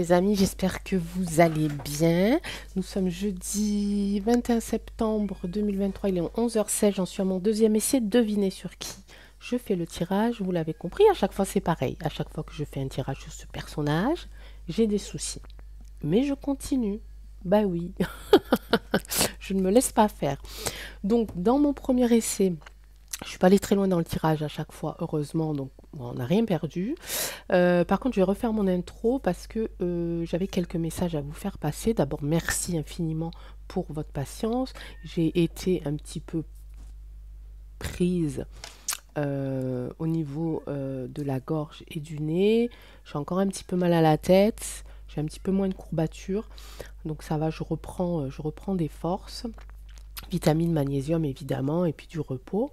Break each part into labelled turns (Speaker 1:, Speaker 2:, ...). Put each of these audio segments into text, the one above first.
Speaker 1: les amis, j'espère que vous allez bien. Nous sommes jeudi 21 septembre 2023, il est 11h16, j'en suis à mon deuxième essai. Devinez sur qui je fais le tirage, vous l'avez compris, à chaque fois c'est pareil. À chaque fois que je fais un tirage sur ce personnage, j'ai des soucis. Mais je continue. Bah oui, je ne me laisse pas faire. Donc dans mon premier essai, je suis pas allée très loin dans le tirage à chaque fois, heureusement, donc bon, on n'a rien perdu. Par contre, je vais refaire mon intro parce que j'avais quelques messages à vous faire passer. D'abord, merci infiniment pour votre patience. J'ai été un petit peu prise au niveau de la gorge et du nez. J'ai encore un petit peu mal à la tête. J'ai un petit peu moins de courbatures. Donc ça va, je reprends des forces. Vitamines, magnésium évidemment, et puis du repos,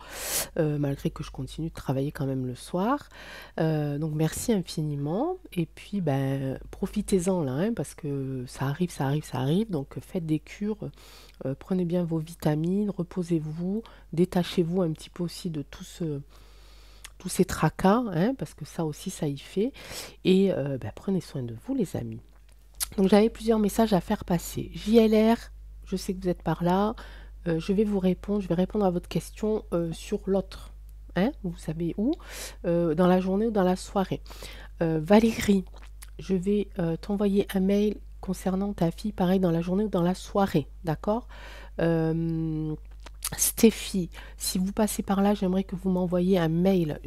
Speaker 1: malgré que je continue de travailler quand même le soir. Donc merci infiniment, et puis ben, profitez-en là, hein, parce que ça arrive, ça arrive, ça arrive, donc faites des cures, prenez bien vos vitamines, reposez-vous, détachez-vous un petit peu aussi de tous ces tracas, hein, parce que ça aussi ça y fait, et ben, prenez soin de vous les amis. Donc j'avais plusieurs messages à faire passer. JLR, je sais que vous êtes par là. Je vais vous répondre, je vais répondre à votre question sur l'autre. Hein, vous savez où, dans la journée ou dans la soirée. Valérie, je vais t'envoyer un mail concernant ta fille, pareil, dans la journée ou dans la soirée. D'accord. Stéphie, si vous passez par là, j'aimerais que vous m'envoyiez un mail.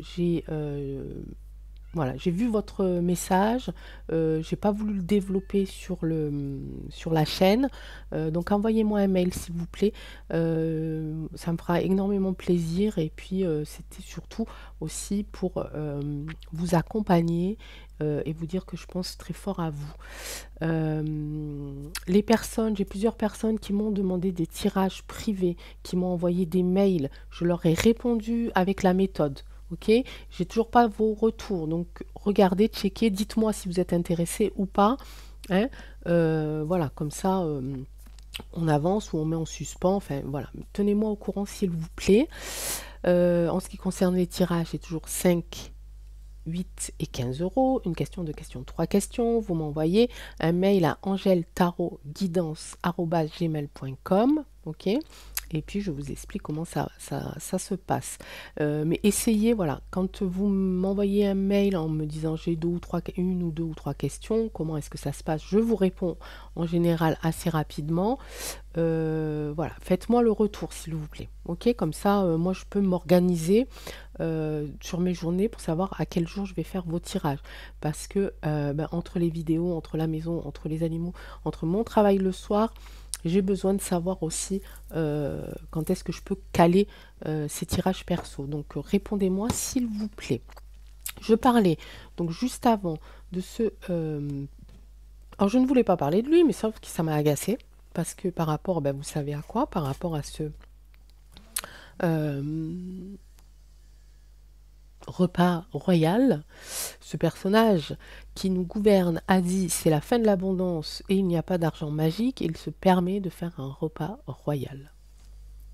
Speaker 1: Voilà, j'ai vu votre message, j'ai pas voulu le développer sur la chaîne, donc envoyez-moi un mail s'il vous plaît, ça me fera énormément plaisir et puis c'était surtout aussi pour vous accompagner et vous dire que je pense très fort à vous. J'ai plusieurs personnes qui m'ont demandé des tirages privés, qui m'ont envoyé des mails, je leur ai répondu avec la méthode. Ok, j'ai toujours pas vos retours, donc regardez, checkez, dites-moi si vous êtes intéressé ou pas. Hein. Voilà, comme ça, on avance ou on met en suspens. Enfin, voilà, tenez-moi au courant s'il vous plaît. En ce qui concerne les tirages, c'est toujours 5, 8 et 15 euros. Une question, deux questions, trois questions. Vous m'envoyez un mail à angeltarotguidance@gmail.com. Ok. Et puis je vous explique comment ça se passe. Mais essayez, voilà, quand vous m'envoyez un mail en me disant j'ai une ou deux ou trois questions, comment est-ce que ça se passe? Je vous réponds en général assez rapidement. Voilà, faites-moi le retour s'il vous plaît. Ok, comme ça, moi je peux m'organiser sur mes journées pour savoir à quel jour je vais faire vos tirages. Parce que ben, entre les vidéos, entre la maison, entre les animaux, entre mon travail le soir, j'ai besoin de savoir aussi quand est-ce que je peux caler ces tirages perso. Donc répondez-moi s'il vous plaît. Je parlais donc juste avant de ce... alors je ne voulais pas parler de lui, mais sauf que ça m'a agacé. Parce que par rapport, ben, vous savez à quoi? Par rapport à ce repas royal, ce personnage qui nous gouverne a dit c'est la fin de l'abondance et il n'y a pas d'argent magique, et il se permet de faire un repas royal.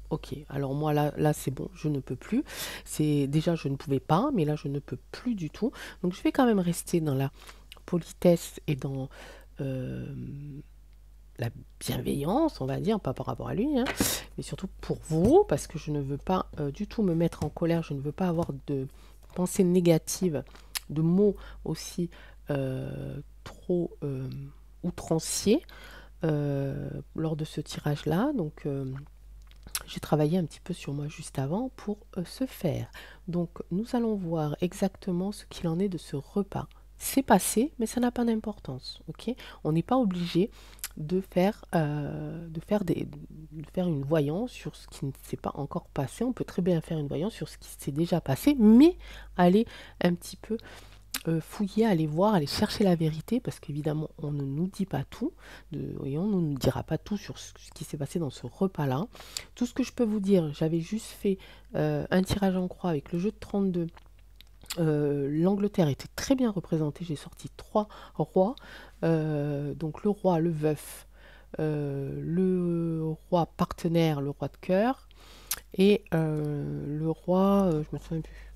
Speaker 1: Ok, alors moi là c'est bon, je ne peux plus. C'est déjà je ne pouvais pas, mais là je ne peux plus du tout. Donc je vais quand même rester dans la politesse et dans euh, la bienveillance, on va dire, pas par rapport à lui, hein, mais surtout pour vous, parce que je ne veux pas du tout me mettre en colère, je ne veux pas avoir de pensées négatives, de mots aussi trop outranciers lors de ce tirage-là. Donc j'ai travaillé un petit peu sur moi juste avant pour ce faire. Donc nous allons voir exactement ce qu'il en est de ce repas. C'est passé, mais ça n'a pas d'importance. Ok, on n'est pas obligé de faire une voyance sur ce qui ne s'est pas encore passé. On peut très bien faire une voyance sur ce qui s'est déjà passé, mais aller un petit peu fouiller, aller voir, aller chercher la vérité, parce qu'évidemment, on ne nous dit pas tout, et on ne nous dira pas tout sur ce qui s'est passé dans ce repas-là. Tout ce que je peux vous dire, j'avais juste fait un tirage en croix avec le jeu de 32. L'Angleterre était très bien représentée, j'ai sorti 3 rois, donc le roi, le veuf, le roi partenaire, le roi de cœur, et le roi, je me souviens plus,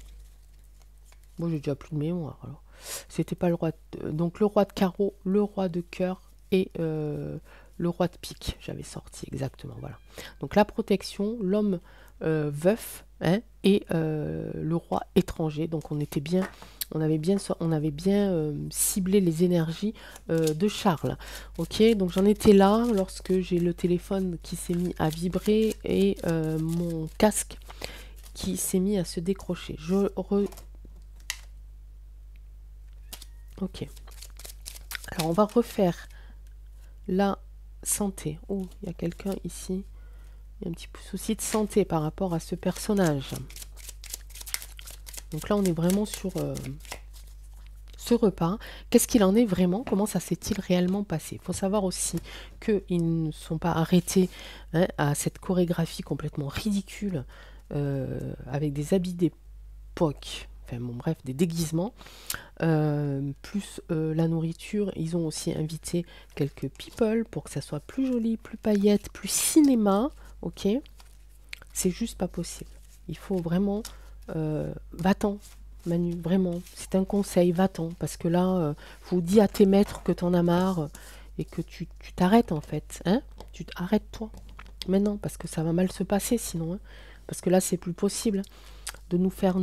Speaker 1: moi j'ai déjà plus de mémoire alors. C'était pas le roi donc le roi de carreau, le roi de cœur et le roi de pique, j'avais sorti exactement, voilà. Donc la protection, l'homme veuf, hein, et le roi étranger. Donc on avait bien ciblé les énergies de Charles. Ok, donc j'en étais là lorsque j'ai le téléphone qui s'est mis à vibrer et mon casque qui s'est mis à se décrocher. Ok. Alors on va refaire la santé. Oh, il y a quelqu'un ici. Il y a un petit peu souci de santé par rapport à ce personnage. Donc là, on est vraiment sur ce repas. Qu'est-ce qu'il en est vraiment? Comment ça s'est-il réellement passé? Il faut savoir aussi qu'ils ne sont pas arrêtés, hein, à cette chorégraphie complètement ridicule avec des habits d'époque. Enfin bon, bref, des déguisements. Plus la nourriture, ils ont aussi invité quelques people pour que ça soit plus joli, plus paillettes, plus cinéma. Ok, c'est juste pas possible. Il faut vraiment va-t'en, Manu, vraiment. C'est un conseil, va-t'en, parce que là, faut dire à tes maîtres que t'en as marre et que tu t'arrêtes en fait, hein. Tu t'arrêtes toi maintenant parce que ça va mal se passer sinon, hein. Parce que là, c'est plus possible de nous faire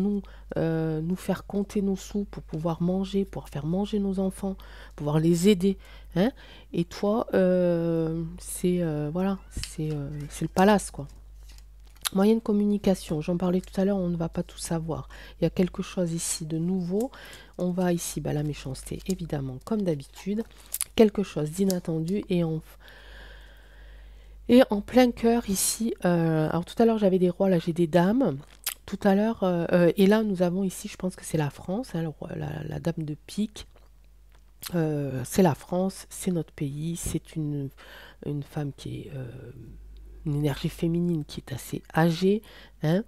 Speaker 1: compter nos sous pour pouvoir manger, pour faire manger nos enfants, pouvoir les aider, hein. Et toi, voilà, c'est le palace, quoi. Moyen de communication, j'en parlais tout à l'heure, on ne va pas tout savoir. Il y a quelque chose ici de nouveau. On va ici, la méchanceté, évidemment, comme d'habitude. Quelque chose d'inattendu et en plein cœur ici. Alors tout à l'heure, j'avais des rois, là j'ai des dames. Tout à l'heure, et là nous avons ici, je pense que c'est la France, hein, la dame de pique. C'est la France, c'est notre pays, c'est une femme qui est une énergie féminine qui est assez âgée, hein,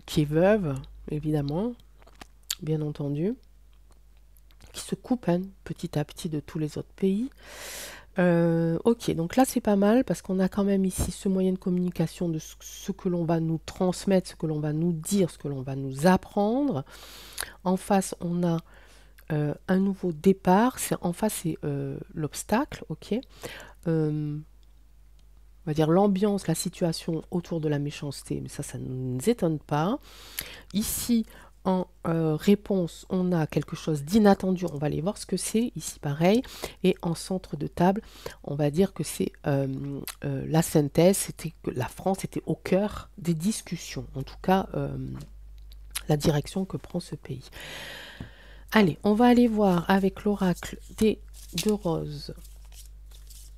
Speaker 1: qui est veuve, évidemment, bien entendu, qui se coupe, hein, petit à petit de tous les autres pays. Ok, donc là c'est pas mal parce qu'on a quand même ici ce moyen de communication de ce que l'on va nous transmettre, ce que l'on va nous dire, ce que l'on va nous apprendre. En face, on a un nouveau départ. En face, c'est l'obstacle, ok. On va dire l'ambiance, la situation autour de la méchanceté, mais ça ne nous étonne pas. Ici, en réponse, on a quelque chose d'inattendu. On va aller voir ce que c'est. Ici, pareil. Et en centre de table, on va dire que c'est la synthèse. C'était que la France était au cœur des discussions. En tout cas, la direction que prend ce pays. Allez, on va aller voir avec l'oracle des deux roses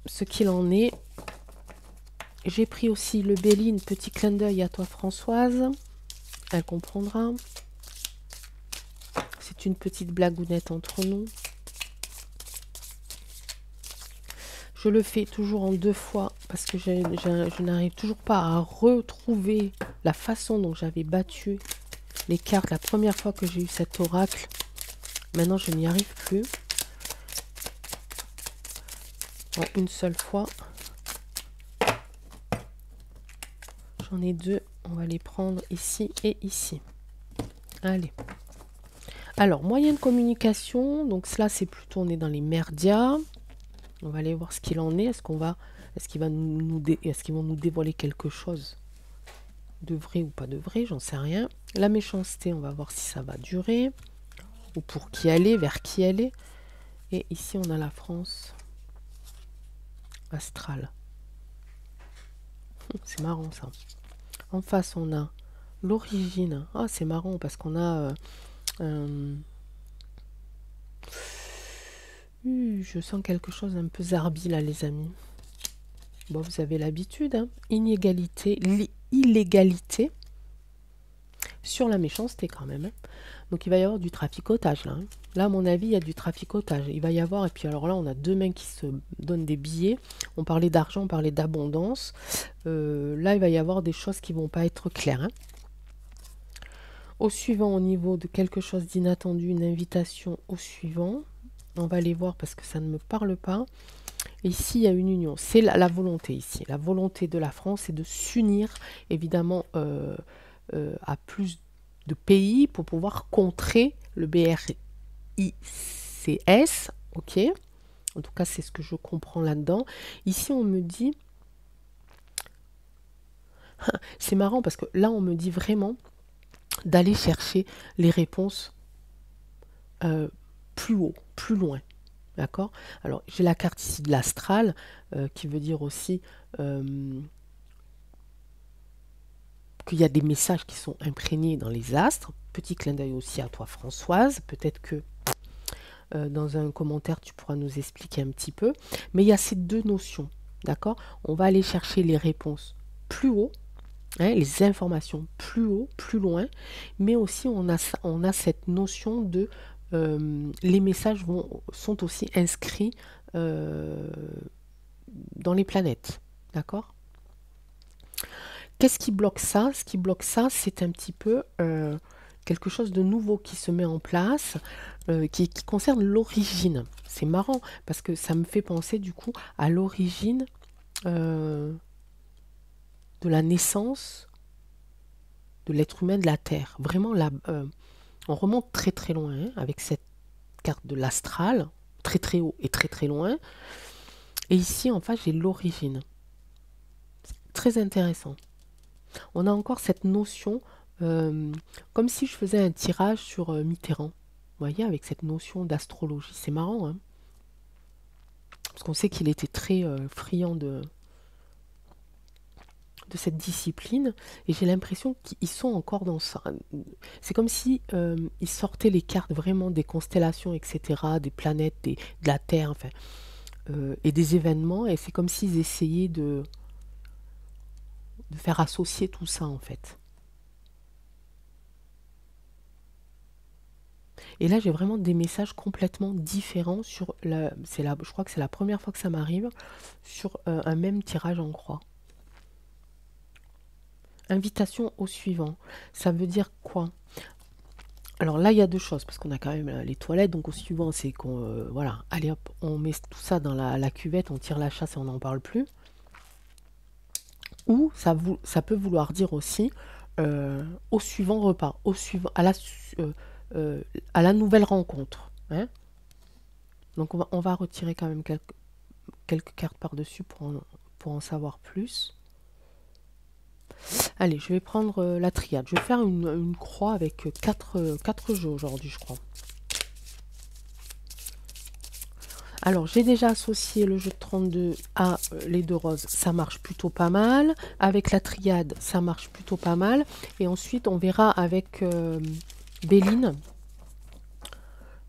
Speaker 1: ce qu'il en est. J'ai pris aussi le Béline, petit clin d'œil à toi Françoise. Elle comprendra. C'est une petite blagounette entre nous. Je le fais toujours en 2 fois parce que je n'arrive toujours pas à retrouver la façon dont j'avais battu les cartes la première fois que j'ai eu cet oracle. Maintenant, je n'y arrive plus. En une seule fois. J'en ai 2. On va les prendre ici et ici. Allez. Alors, moyen de communication. Donc, cela, c'est plutôt, on est dans les merdias. On va aller voir ce qu'il en est. Est-ce qu'ils vont nous dévoiler quelque chose de vrai ou pas de vrai? J'en sais rien. La méchanceté, on va voir si ça va durer. Ou pour qui elle est, vers qui elle est. Et ici, on a la France astrale. C'est marrant, ça. En face, on a l'origine. Ah, c'est marrant parce qu'on a... je sens quelque chose un peu zarbi, là, les amis. Bon, vous avez l'habitude, hein. Inégalité, illégalité sur la méchanceté quand même, hein. Donc il va y avoir du traficotage là, hein. Là, à mon avis, il y a du traficotage. Il va y avoir, et puis alors là, on a 2 mains qui se donnent des billets. On parlait d'argent, on parlait d'abondance. Là, il va y avoir des choses qui vont pas être claires, hein. Au suivant, au niveau de quelque chose d'inattendu, une invitation au suivant. On va aller voir parce que ça ne me parle pas. Ici, il y a une union. C'est la volonté ici. La volonté de la France est de s'unir, évidemment, à plus de pays pour pouvoir contrer le BRI. ICS, ok? En tout cas, c'est ce que je comprends là-dedans. Ici, on me dit, c'est marrant parce que là, on me dit vraiment d'aller chercher les réponses euh, plus haut, plus loin. D'accord? Alors, j'ai la carte ici de l'astral, qui veut dire aussi qu'il y a des messages qui sont imprégnés dans les astres. Petit clin d'œil aussi à toi, Françoise. Peut-être que dans un commentaire, tu pourras nous expliquer un petit peu. Mais il y a ces deux notions. D'accord? On va aller chercher les réponses plus haut, hein, les informations plus haut, plus loin. Mais aussi, on a cette notion de les messages sont aussi inscrits euh, dans les planètes. D'accord? Qu'est-ce qui bloque ça? Ce qui bloque ça, c'est un petit peu quelque chose de nouveau qui se met en place, qui concerne l'origine. C'est marrant parce que ça me fait penser du coup à l'origine euh, de la naissance de l'être humain de la Terre. Vraiment, là, on remonte très très loin hein, avec cette carte de l'astral, très très haut et très très loin. Et ici, en face, j'ai l'origine. Très intéressant. On a encore cette notion, comme si je faisais un tirage sur Mitterrand. Vous voyez, avec cette notion d'astrologie. C'est marrant, hein, parce qu'on sait qu'il était très friand de cette discipline, et j'ai l'impression qu'ils sont encore dans ça. C'est comme si ils sortaient les cartes vraiment des constellations, etc., des planètes, de la Terre, enfin, et des événements, et c'est comme s'ils essayaient de faire associer tout ça, en fait. Et là, j'ai vraiment des messages complètement différents sur je crois que c'est la première fois que ça m'arrive sur un même tirage en croix. Invitation au suivant. Ça veut dire quoi? Alors là, il y a deux choses, parce qu'on a quand même les toilettes, donc au suivant, c'est qu'on, voilà, allez hop, on met tout ça dans la cuvette, on tire la chasse et on n'en parle plus. Ou ça peut vouloir dire aussi au suivant repas, euh, à la nouvelle rencontre. Hein. Donc on va retirer quand même quelques cartes par-dessus pour en savoir plus. Allez, je vais prendre la triade. Je vais faire une croix avec 4 jeux aujourd'hui, je crois. Alors, j'ai déjà associé le jeu de 32 à les deux roses. Ça marche plutôt pas mal. Avec la triade, ça marche plutôt pas mal. Et ensuite, on verra avec Béline.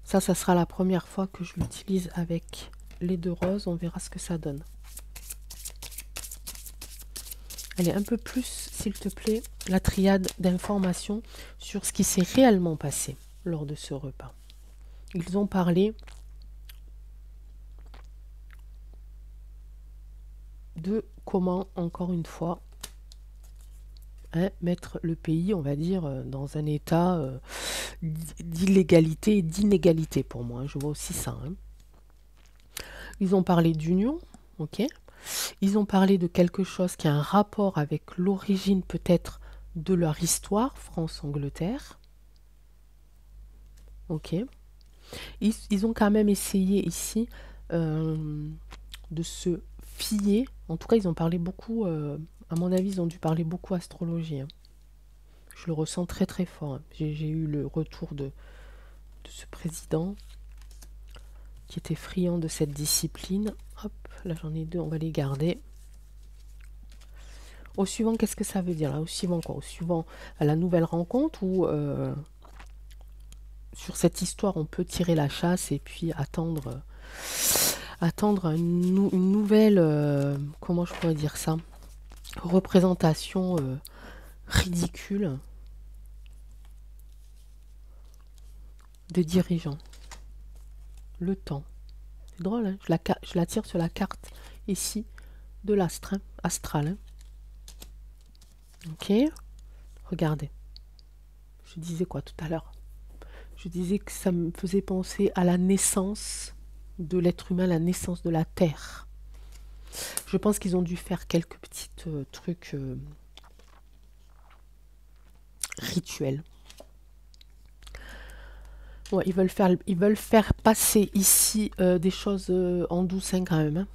Speaker 1: Ça sera la première fois que je l'utilise avec les deux roses. On verra ce que ça donne. Allez, un peu plus, s'il te plaît, la triade d'informations sur ce qui s'est réellement passé lors de ce repas. Ils ont parlé de comment, encore une fois, hein, mettre le pays, on va dire, dans un état d'illégalité et d'inégalité pour moi. Je vois aussi ça. Hein. Ils ont parlé d'union, ok. Ils ont parlé de quelque chose qui a un rapport avec l'origine peut-être de leur histoire, France-Angleterre. Ok. Ils ont quand même essayé ici de se fier. En tout cas, ils ont parlé beaucoup, à mon avis, ils ont dû parler beaucoup astrologie. Hein. Je le ressens très très fort. Hein. J'ai eu le retour de ce président qui était friand de cette discipline. Hop, là j'en ai deux, on va les garder. Au suivant, qu'est-ce que ça veut dire là? Au suivant quoi? Au suivant, à la nouvelle rencontre ou sur cette histoire on peut tirer la chasse et puis attendre une nouvelle, comment je pourrais dire ça? Représentation ridicule des dirigeants. Le temps. C'est drôle, hein, je la tire sur la carte ici de l'astre, hein, astral. Hein. Ok, regardez. Je disais quoi tout à l'heure? Je disais que ça me faisait penser à la naissance de l'être humain, la naissance de la Terre. Je pense qu'ils ont dû faire quelques petits trucs rituels. Ouais, ils veulent faire passer ici des choses en douce hein, quand même. Hein.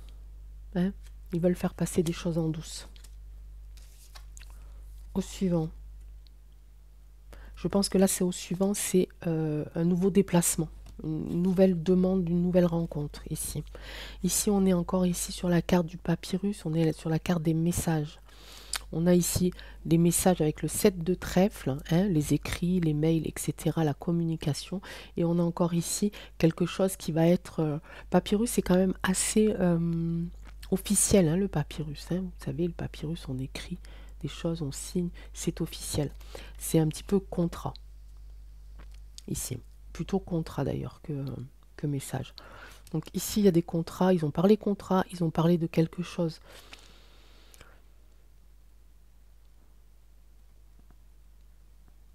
Speaker 1: Hein. Ils veulent faire passer des choses en douce. Au suivant. Je pense que là, c'est au suivant, c'est un nouveau déplacement. Une nouvelle demande, une nouvelle rencontre ici. Ici, on est encore ici sur la carte du papyrus, on est sur la carte des messages. On a ici des messages avec le 7 de trèfle, hein, les écrits, les mails, etc., la communication. Et on a encore ici quelque chose qui va être... papyrus, c'est quand même assez officiel, hein, le papyrus. Hein. Vous savez, le papyrus, on écrit des choses, on signe, c'est officiel. C'est un petit peu contrat, ici. Plutôt contrat d'ailleurs que message. Donc ici, il y a des contrats, ils ont parlé contrat, ils ont parlé de quelque chose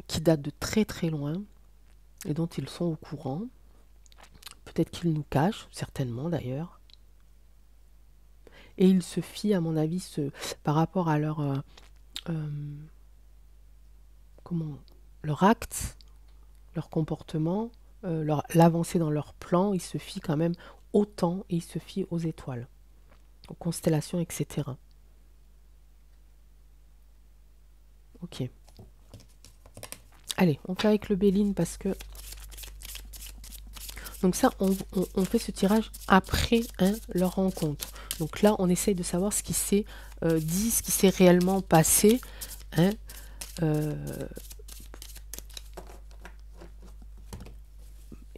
Speaker 1: qui date de très très loin et dont ils sont au courant. Peut-être qu'ils nous cachent, certainement d'ailleurs. Et ils se fient, à mon avis, par rapport à euh, comment, leur acte, leur comportement, l'avancée dans leur plan, ils se fient quand même au temps et ils se fient aux étoiles, aux constellations, etc. Ok. Allez, on fait avec le Béline parce que... Donc ça, on fait ce tirage après hein, leur rencontre. Donc là, on essaye de savoir ce qui s'est dit, ce qui s'est réellement passé. Hein,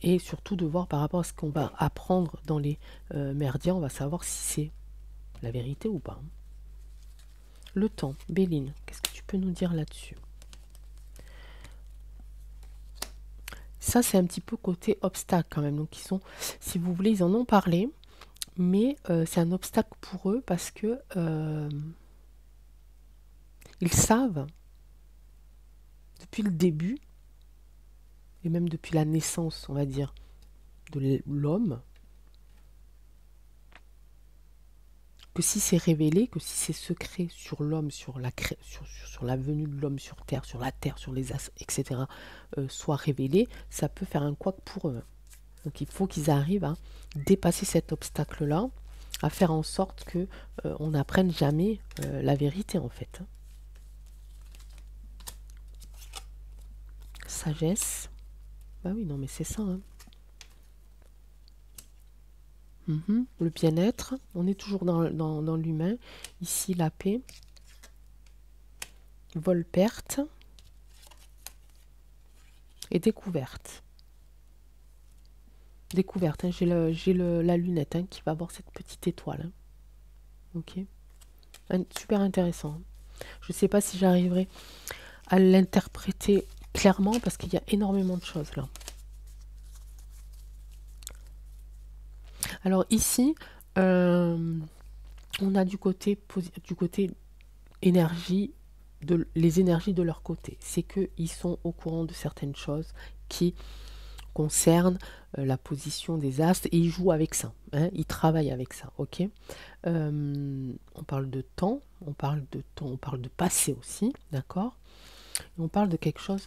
Speaker 1: et surtout de voir par rapport à ce qu'on va apprendre dans les merdiens, on va savoir si c'est la vérité ou pas. Le temps, Béline, qu'est-ce que tu peux nous dire là-dessus? Ça, c'est un petit peu côté obstacle quand même. Donc, ils sont, si vous voulez, ils en ont parlé, mais c'est un obstacle pour eux parce que ils savent depuis le début et même depuis la naissance, on va dire, de l'homme, que si c'est révélé, que si c'est secret sur l'homme, sur la venue de l'homme sur Terre, sur les astres, etc., soit révélé, ça peut faire un couac pour eux. Donc il faut qu'ils arrivent à dépasser cet obstacle-là, à faire en sorte que on n'apprenne jamais la vérité en fait. Sagesse. Bah oui, non mais c'est ça. Hein. Le bien-être, on est toujours dans l'humain. Ici, la paix. Vol-perte. Et découverte. Découverte, hein. J'ai la lunette hein, qui va avoir cette petite étoile. Hein. Ok. Super intéressant. Je ne sais pas si j'arriverai à l'interpréter clairement parce qu'il y a énormément de choses là. Alors ici, on a du côté énergie, les énergies de leur côté. C'est qu'ils sont au courant de certaines choses qui concernent la position des astres et ils jouent avec ça. Hein, ils travaillent avec ça. Ok. On parle de temps, on parle de passé aussi, d'accord. On parle de quelque chose.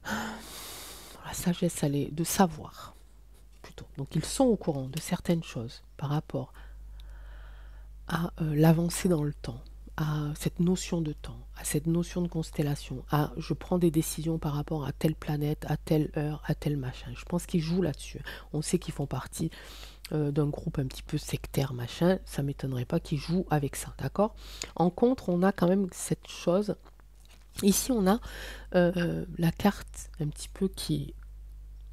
Speaker 1: La sagesse, elle est de savoir. Donc ils sont au courant de certaines choses par rapport à l'avancée dans le temps, à cette notion de temps, à cette notion de constellation, à je prends des décisions par rapport à telle planète, à telle heure, à tel machin. Je pense qu'ils jouent là-dessus. On sait qu'ils font partie d'un groupe un petit peu sectaire, machin. Ça ne m'étonnerait pas qu'ils jouent avec ça, d'accord. En contre, on a quand même cette chose. Ici, on a la carte un petit peu qui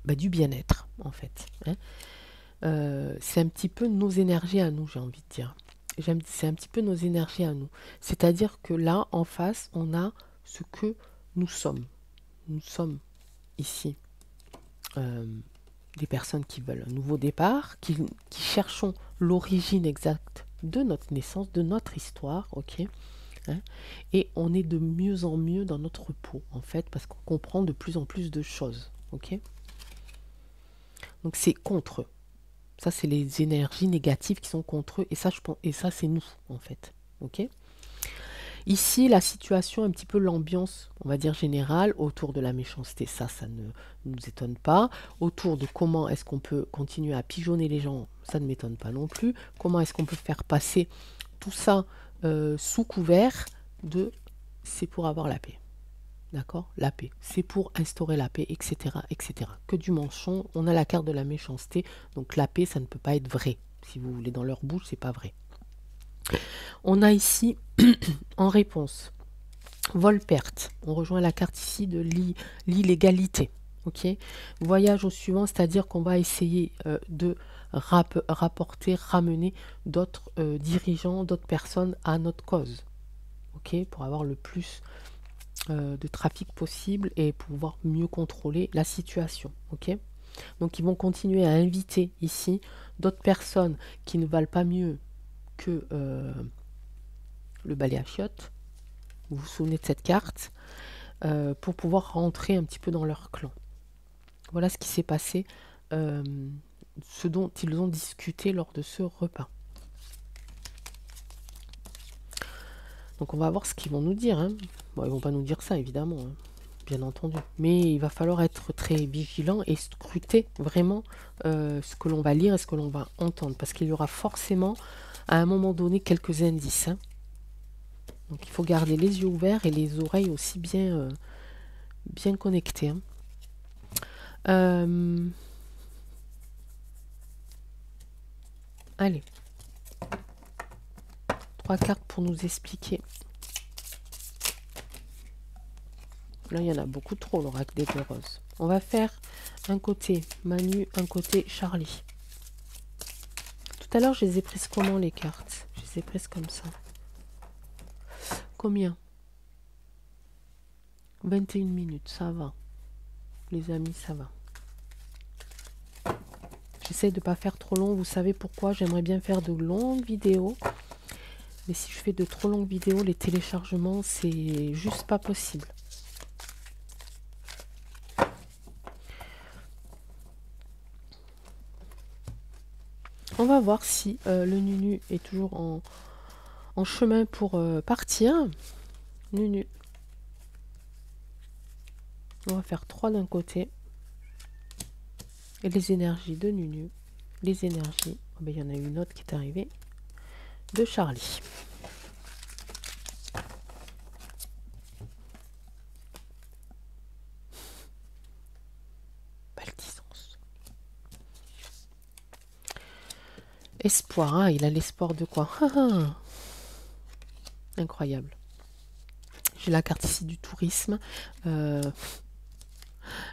Speaker 1: du bien-être, en fait. Hein. C'est un petit peu nos énergies à nous, j'ai envie de dire. C'est un petit peu nos énergies à nous. C'est-à-dire que là, en face, on a ce que nous sommes. Nous sommes ici des personnes qui veulent un nouveau départ, qui cherchons l'origine exacte de notre naissance, de notre histoire, ok. Hein, et on est de mieux en mieux dans notre peau, en fait, parce qu'on comprend de plus en plus de choses, ok. Donc c'est contre eux. Ça, c'est les énergies négatives qui sont contre eux. Et ça, c'est nous, en fait. Ok. Ici, la situation, un petit peu l'ambiance, on va dire générale, autour de la méchanceté, ça ne nous étonne pas. Autour de comment est-ce qu'on peut continuer à pigeonner les gens, ça ne m'étonne pas non plus. Comment est-ce qu'on peut faire passer tout ça sous couvert de c'est pour avoir la paix. D'accord? La paix. C'est pour instaurer la paix, etc., etc. Que du mensonge, on a la carte de la méchanceté, donc la paix, ça ne peut pas être vrai. Si vous voulez, dans leur bouche, c'est pas vrai. On a ici, en réponse, vol-perte. On rejoint la carte ici de l'illégalité. Ok, voyage au suivant, c'est-à-dire qu'on va essayer de rapporter, ramener d'autres dirigeants, d'autres personnes à notre cause. Ok, pour avoir le plus de trafic possible et pouvoir mieux contrôler la situation. Ok, donc ils vont continuer à inviter ici d'autres personnes qui ne valent pas mieux que le balai à chiottes. Vous vous souvenez de cette carte pour pouvoir rentrer un petit peu dans leur clan. Voilà ce qui s'est passé, ce dont ils ont discuté lors de ce repas. Donc on va voir ce qu'ils vont nous dire. Hein. Bon, ils vont pas nous dire ça, évidemment, hein, bien entendu. Mais il va falloir être très vigilant et scruter vraiment ce que l'on va lire et ce que l'on va entendre. Parce qu'il y aura forcément, à un moment donné, quelques indices. Hein. Donc il faut garder les yeux ouverts et les oreilles aussi bien, bien connectées. Hein. Allez. 3 cartes pour nous expliquer. Là, il y en a beaucoup trop, l'oracle des deux roses. On va faire un côté Manu, un côté Charlie. Tout à l'heure, je les ai prises comment, les cartes? Je les ai prises comme ça. Combien? 21 minutes, ça va. Les amis, ça va. J'essaie de ne pas faire trop long. Vous savez pourquoi? J'aimerais bien faire de longues vidéos. Mais si je fais de trop longues vidéos, les téléchargements, c'est juste pas possible. On va voir si le Nunu est toujours en chemin pour partir. Nunu. On va faire 3 d'un côté. Et les énergies de Nunu. Les énergies. Oh ben, il y en a une autre qui est arrivée. De Charlie. Baltisance. Espoir. Hein, il a l'espoir de quoi? Incroyable. J'ai la carte ici du tourisme.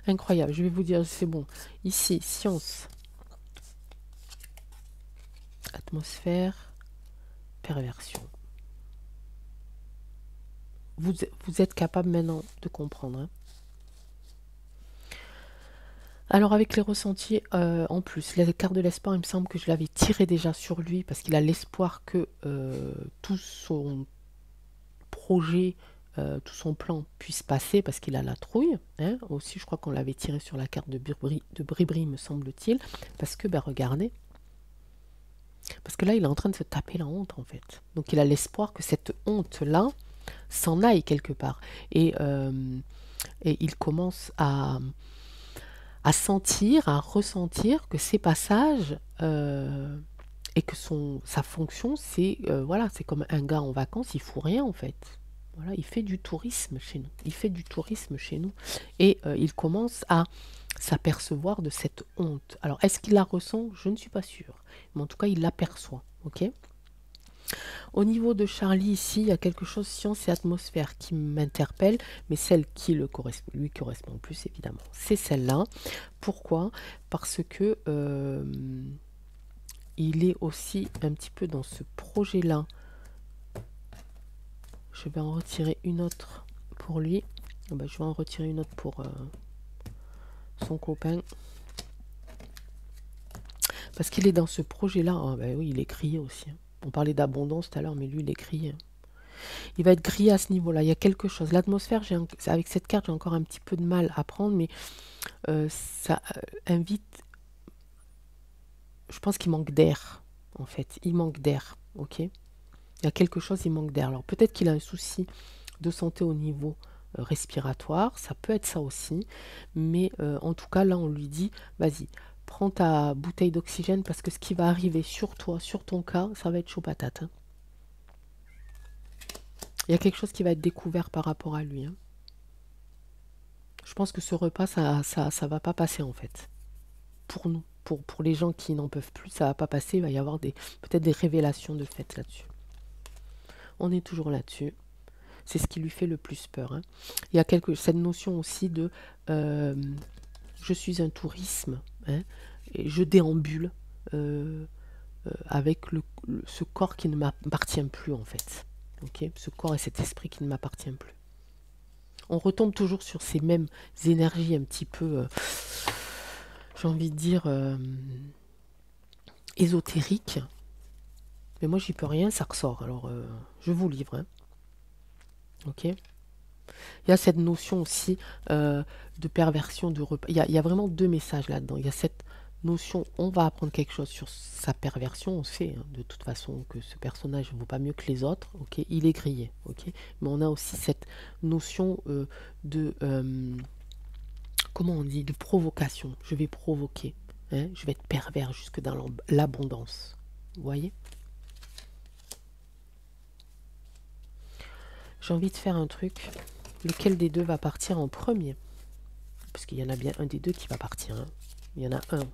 Speaker 1: Incroyable. Je vais vous dire, c'est bon. Ici, science. Atmosphère. Perversion. Vous êtes capable maintenant de comprendre. Hein. Alors avec les ressentis, en plus, les cartes de l'espoir, il me semble que je l'avais tiré déjà sur lui parce qu'il a l'espoir que tout son projet, tout son plan puisse passer parce qu'il a la trouille. Hein. Aussi, je crois qu'on l'avait tiré sur la carte de Bribri, me semble-t-il. Parce que, ben, regardez. Parce que là, il est en train de se taper la honte, en fait. Donc, il a l'espoir que cette honte-là s'en aille quelque part. Et il commence à sentir, à ressentir que ces passages et que sa fonction, c'est voilà, c'est comme un gars en vacances, il fout rien en fait. Voilà, il fait du tourisme chez nous. Il fait du tourisme chez nous. Et il commence à s'apercevoir de cette honte. Alors, est-ce qu'il la ressent? Je ne suis pas sûre. Mais en tout cas, il l'aperçoit. Ok. Au niveau de Charlie, ici, il y a quelque chose, science et atmosphère, qui m'interpelle, mais celle qui lui correspond le plus, évidemment, c'est celle-là. Pourquoi? Parce que il est aussi un petit peu dans ce projet-là. Je vais en retirer une autre pour lui. Oh ben, je vais en retirer une autre pour son copain. Parce qu'il est dans ce projet-là. Oh ben oui, il est grillé aussi. Hein. On parlait d'abondance tout à l'heure, mais lui, il est grillé. Il va être grillé à ce niveau-là. Il y a quelque chose. L'atmosphère, avec cette carte, j'ai encore un petit peu de mal à prendre, mais ça invite... Je pense qu'il manque d'air, en fait. Il manque d'air, ok? Il y a quelque chose, il manque d'air. Alors peut-être qu'il a un souci de santé au niveau respiratoire, ça peut être ça aussi, mais en tout cas là on lui dit, vas-y, prends ta bouteille d'oxygène parce que ce qui va arriver sur toi, sur ton cas, ça va être chaud patate, hein. Il y a quelque chose qui va être découvert par rapport à lui, hein. Je pense que ce repas, ça va pas passer en fait. Pour nous, pour les gens qui n'en peuvent plus, ça va pas passer. Il va y avoir peut-être des révélations de fait là-dessus. On est toujours là-dessus. C'est ce qui lui fait le plus peur, hein. Il y a cette notion aussi de je suis un tourisme, hein, et je déambule avec ce corps qui ne m'appartient plus en fait. Okay, ce corps et cet esprit qui ne m'appartient plus. On retombe toujours sur ces mêmes énergies un petit peu, j'ai envie de dire, ésotériques. Mais moi, j'y peux rien, ça ressort. Alors, je vous livre, hein. Ok. Il y a cette notion aussi de perversion de repas. Il y a vraiment deux messages là-dedans. Il y a cette notion, on va apprendre quelque chose sur sa perversion, on sait hein, de toute façon que ce personnage ne vaut pas mieux que les autres, ok, il est grillé, ok, mais on a aussi cette notion de, comment on dit, de provocation, je vais provoquer, hein, je vais être pervers jusque dans l'abondance, vous voyez. J'ai envie de faire un truc, lequel des deux va partir en premier, parce qu'il y en a bien un des deux qui va partir, hein. Il y en a un.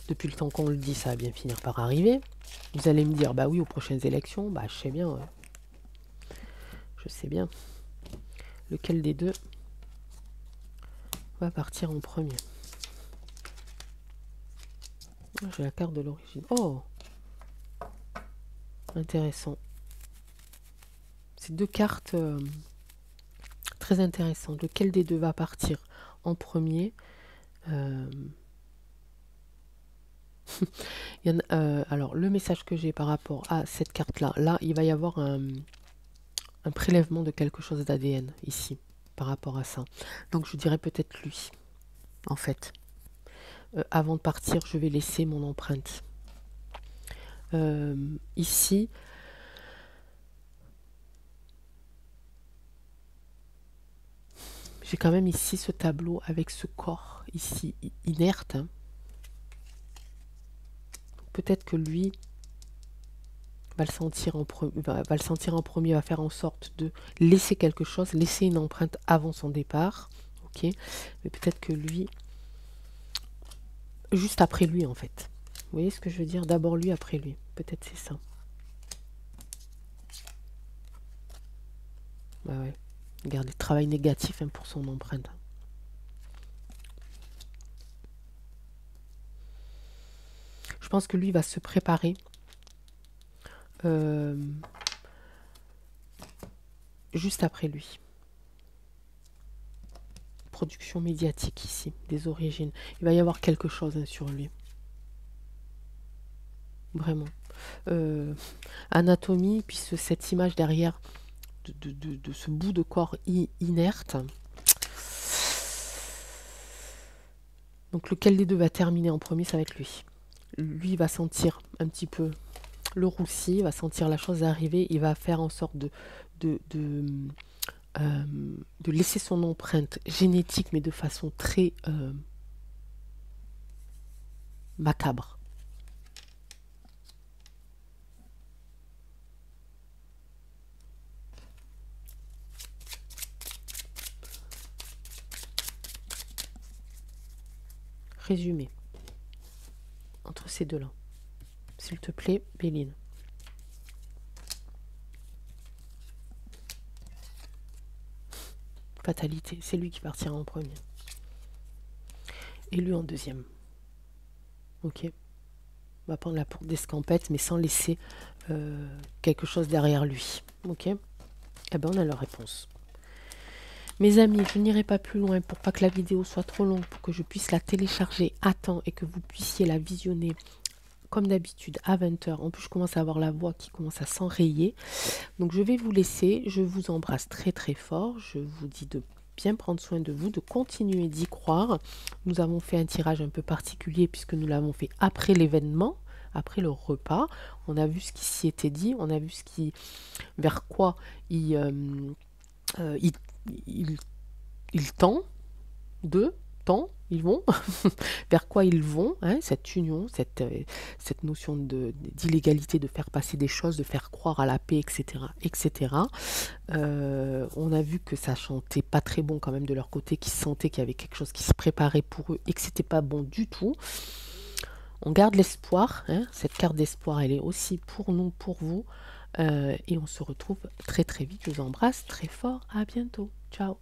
Speaker 1: Depuis le temps qu'on le dit, ça va bien finir par arriver. Vous allez me dire, bah oui, aux prochaines élections, bah je sais bien. Ouais. Je sais bien. Lequel des deux va partir en premier? J'ai la carte de l'origine. Oh, intéressant. C'est deux cartes très intéressantes. Lequel des deux va partir en premier? Alors, le message que j'ai par rapport à cette carte-là, là, il va y avoir un prélèvement de quelque chose d'ADN ici, par rapport à ça. Donc, je dirais peut-être lui, en fait. Avant de partir, je vais laisser mon empreinte. Ici, j'ai quand même ici ce tableau avec ce corps ici inerte, hein. Peut-être que lui va le sentir en premier, va faire en sorte de laisser quelque chose, laisser une empreinte avant son départ, ok. Mais peut-être que lui, juste après lui en fait. Vous voyez ce que je veux dire? D'abord lui, après lui. Peut-être c'est ça. Bah ouais. Regardez, travail négatif hein, pour son empreinte. Je pense que lui va se préparer juste après lui. Production médiatique ici, des origines. Il va y avoir quelque chose hein, sur lui. Vraiment. Anatomie, puis cette image derrière de ce bout de corps inerte. Donc lequel des deux va terminer en premier, ça va être lui. Lui va sentir un petit peu le roussi, va sentir la chose arriver, il va faire en sorte de laisser son empreinte génétique, mais de façon très macabre. Résumé entre ces deux-là. S'il te plaît, Béline. Fatalité, c'est lui qui partira en premier. Et lui en deuxième. Ok. On va prendre la porte d'escampette, mais sans laisser quelque chose derrière lui. Ok. Eh ben, on a leur réponse. Mes amis, je n'irai pas plus loin pour pas que la vidéo soit trop longue, pour que je puisse la télécharger à temps et que vous puissiez la visionner comme d'habitude à 20 h. En plus, je commence à avoir la voix qui commence à s'enrayer. Donc, je vais vous laisser. Je vous embrasse très très fort. Je vous dis de bien prendre soin de vous, de continuer d'y croire. Nous avons fait un tirage un peu particulier puisque nous l'avons fait après l'événement, après le repas. On a vu ce qui s'y était dit, on a vu vers quoi il, euh, il, il, il tend, deux, tend, ils vont, vers quoi ils vont, hein, cette union, cette notion d'illégalité, de faire passer des choses, de faire croire à la paix, etc. etc. On a vu que ça chantait pas très bon quand même de leur côté, qu'ils sentaient qu'il y avait quelque chose qui se préparait pour eux et que c'était pas bon du tout. On garde l'espoir, hein, cette carte d'espoir, elle est aussi pour nous, pour vous. Et on se retrouve très très vite. Je vous embrasse très fort. À bientôt. Ciao.